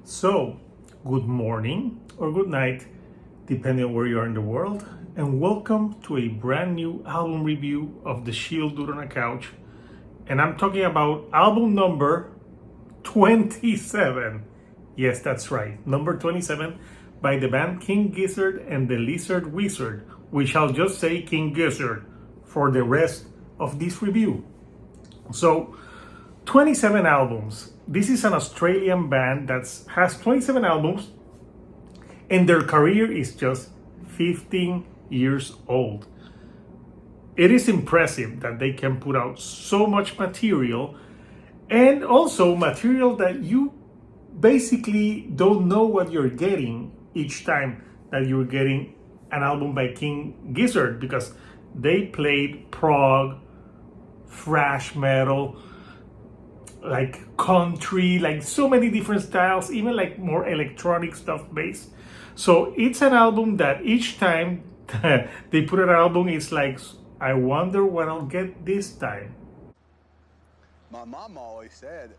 So, good morning or good night, depending on where you are in the world, and welcome to a brand new album review of The Shield Dude on a Couch. And I'm talking about album number 27. Yes, that's right, number 27 by the band King Gizzard and the Lizard Wizard. We shall just say King Gizzard for the rest of this review. So, 27 albums. This is an Australian band that has 27 albums, and their career is just 15 years old. It is impressive that they can put out so much material, and also material that you basically don't know what you're getting each time that you're getting an album by King Gizzard, because they played prog, thrash metal, like country, like so many different styles, even like more electronic stuff based. So it's an album that each time they put an album, it's like, I wonder what I'll get this time. My mom always said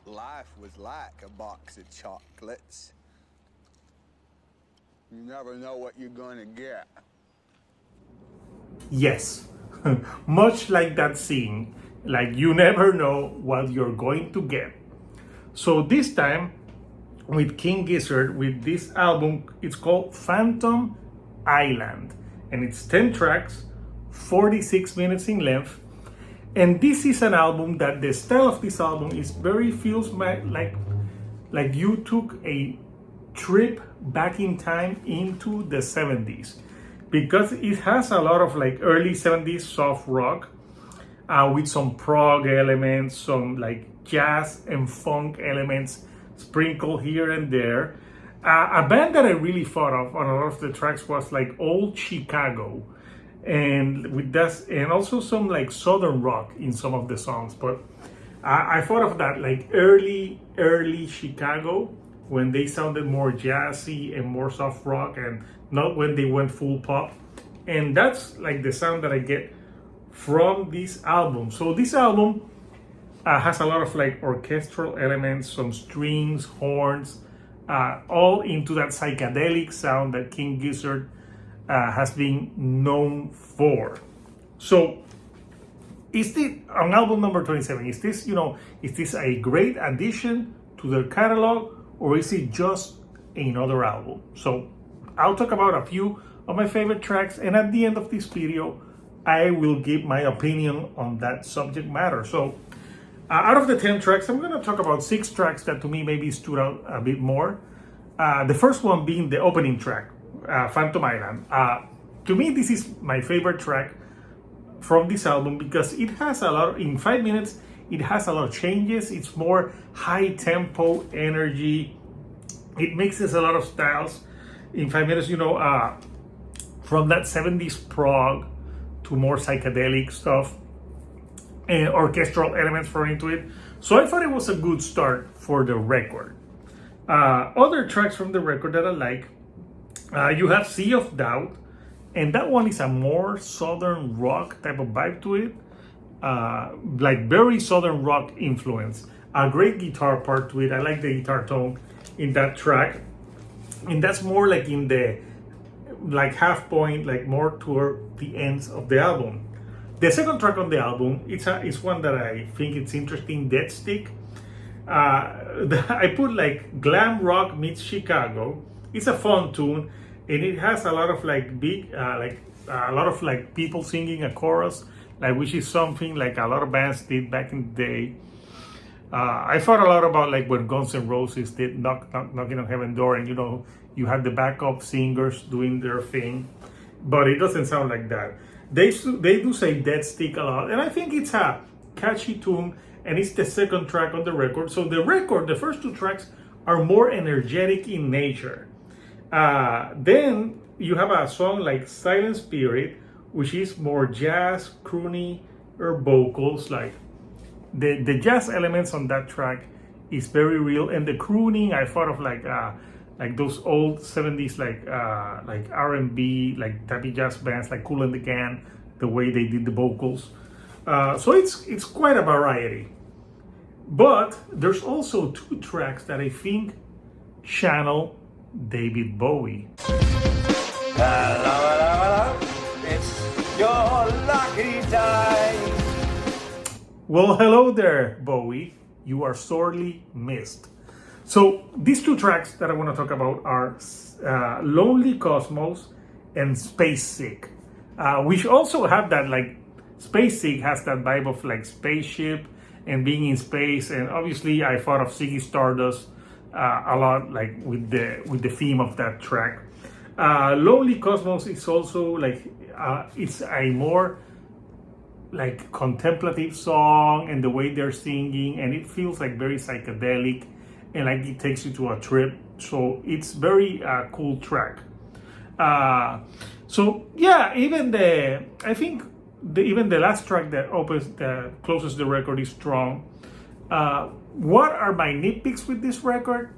life was like a box of chocolates. You never know what you're gonna get. Yes, much like that scene, like you never know what you're going to get. So this time with King Gizzard, with this album, it's called Phantom Island, and it's 10 tracks, 46 minutes in length. And this is an album that the style of this album is very feels like you took a trip back in time into the 70s, because it has a lot of like early 70s soft rock with some prog elements, some like jazz and funk elements sprinkled here and there. A band that I really thought of on a lot of the tracks was like Old Chicago, and with that, and also some like southern rock in some of the songs. But I thought of that like early Chicago, when they sounded more jazzy and more soft rock, and not when they went full pop. And that's like the sound that I get from this album. So this album has a lot of like orchestral elements, some strings, horns, all into that psychedelic sound that King Gizzard has been known for. So is this on album number 27? Is this a great addition to their catalog, or is it just another album? So I'll talk about a few of my favorite tracks, and at the end of this video I will give my opinion on that subject matter. So out of the 10 tracks, I'm going to talk about 6 tracks that to me maybe stood out a bit more. The first one being the opening track, Phantom Island. To me, this is my favorite track from this album, because it has a lot, in 5 minutes, it has a lot of changes. It's more high tempo energy. It mixes a lot of styles in 5 minutes, from that 70s prog to more psychedelic stuff and orchestral elements thrown into it. So I thought it was a good start for the record. Other tracks from the record that I like, you have Sea of Doubt, and that one is a more southern rock type of vibe to it, like very southern rock influence. A great guitar part to it. I like the guitar tone in that track, and that's more like in the like half point, like more toward the ends of the album. The second track on the album, it's one that I think it's interesting, Dead Stick. I put like glam rock meets Chicago. It's a fun tune, and it has a lot of like big, a lot of like people singing a chorus, like, which is something like a lot of bands did back in the day. I thought a lot about like when Guns N' Roses did Knocking on Heaven's Door, and you had the backup singers doing their thing, but it doesn't sound like that. They do say Dead Stick a lot, and I think it's a catchy tune, and it's the second track on the record. So the first 2 tracks are more energetic in nature. Then you have a song like Silent Spirit, which is more jazz, croony, or vocals. Like the jazz elements on that track is very real, and the crooning I thought of like those old 70s like R&B, like type of jazz bands like Kool and the Gang, the way they did the vocals. So it's quite a variety. But there's also 2 tracks that I think channel David Bowie. Hello, hello, hello. It's your lucky day. Well, hello there, Bowie. You are sorely missed. So these two tracks that I want to talk about are Lonely Cosmos and Space Sick, which also have that, like, Space Sick has that vibe of like spaceship and being in space, and obviously I thought of Ziggy Stardust a lot, like with the theme of that track. Lonely Cosmos is also like it's a more like contemplative song, and the way they're singing, and it feels like very psychedelic, and like it takes you to a trip. So it's very cool track. So yeah, even the last track that closes the record is strong. What are my nitpicks with this record?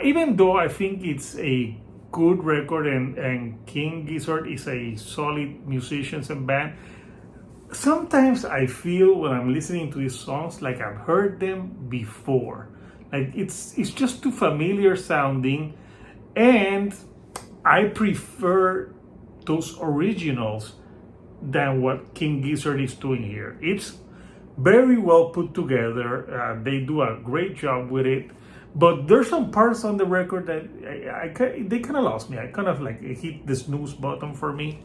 Even though I think it's a good record, and King Gizzard is a solid musician and band, sometimes I feel when I'm listening to these songs like I've heard them before. Like it's just too familiar sounding, and I prefer those originals than what King Gizzard is doing here. It's very well put together. They do a great job with it, but there's some parts on the record that they kind of lost me. I kind of like hit the snooze button for me,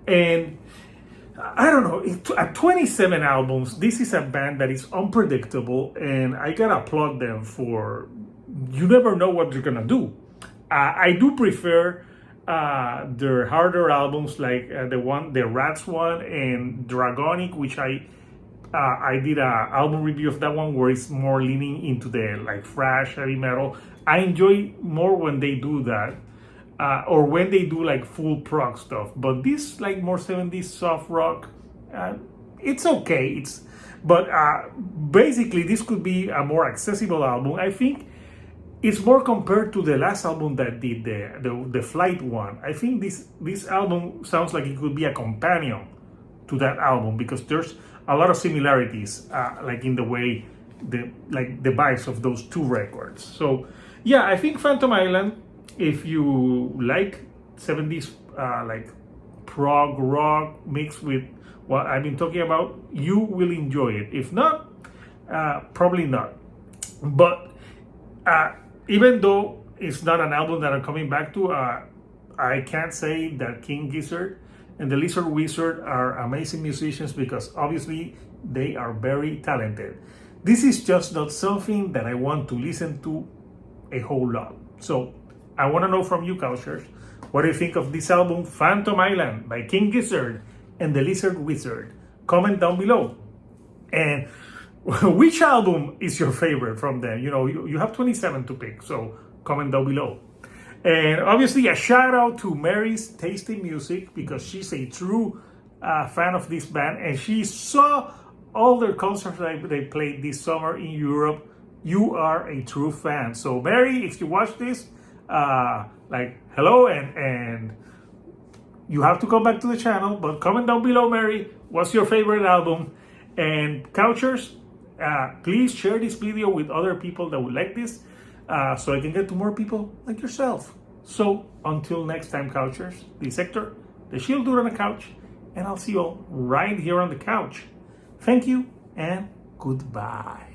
and I don't know. At 27 albums, this is a band that is unpredictable, and I gotta applaud them for. You never know what they're gonna do. I do prefer their harder albums, like the Rats one and Dragonic, which I did a album review of that one, where it's more leaning into the like thrash heavy metal. I enjoy more when they do that, or when they do like full prog stuff. But this like more 70s soft rock, it's okay. But basically this could be a more accessible album. I think it's more compared to the last album that did the Flight one. I think this album sounds like it could be a companion to that album, because there's a lot of similarities, like in the way the vibes of those two records. So yeah, I think Phantom Island, if you like 70s like prog rock mixed with what I've been talking about, you will enjoy it. If not, probably not. But even though it's not an album that I'm coming back to, I can't say that King Gizzard and the Lizard Wizard are amazing musicians, because obviously they are very talented. This is just not something that I want to listen to a whole lot. So I want to know from you, Couchers, what do you think of this album, Phantom Island by King Gizzard and the Lizard Wizard? Comment down below. And which album is your favorite from them? You know, you have 27 to pick, so comment down below. And obviously a shout out to Mary's Tasty Music, because she's a true fan of this band, and she saw all their concerts that they played this summer in Europe. You are a true fan. So Mary, if you watch this, like hello, and you have to come back to the channel, but comment down below, Mary, what's your favorite album? And Couchers, please share this video with other people that would like this, so I can get to more people like yourself. So until next time, Couchers, this is Hector, the Shield Dude on the couch, and I'll see you all right here on the couch. Thank you and goodbye.